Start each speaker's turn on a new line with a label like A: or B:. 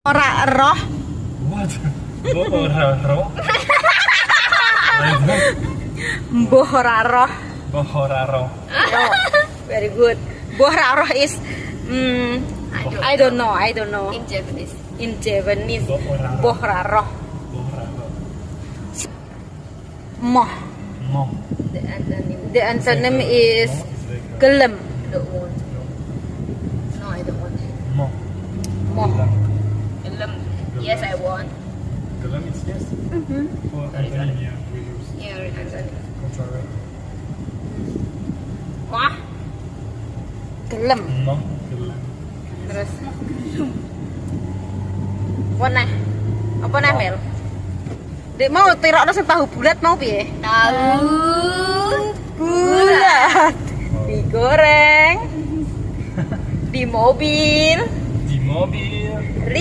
A: Ora roh.
B: What? Ora roh?
A: Mbuh ora roh.
B: Ora roh.
A: No. Very good. Mbuh ora roh is I don't know.
C: In Japanese.
A: In Japanese.
B: Mbuh ora roh.
A: Mbuh ora roh.
B: Ora roh.
A: Moh.
B: Moh.
C: The antonym.
A: The antonym is
B: Moh is like
A: gelem.
C: Don't want. No, I don't want.
B: moh.
A: Moh.
C: Gelem. Yes, I want.
B: Gelem is yes. For antonym, yeah, we use
C: Yeah, antonym.
B: contrary.
C: Wah.
A: Gelem.
B: Moh, gelem.
A: Terus apa nah? Apa nah, Mel? Dek mau tirokno sing tahu bulat mau piye?
C: Tahu.
A: Bulat. Digoreng. Di mobil.
B: Di mobil.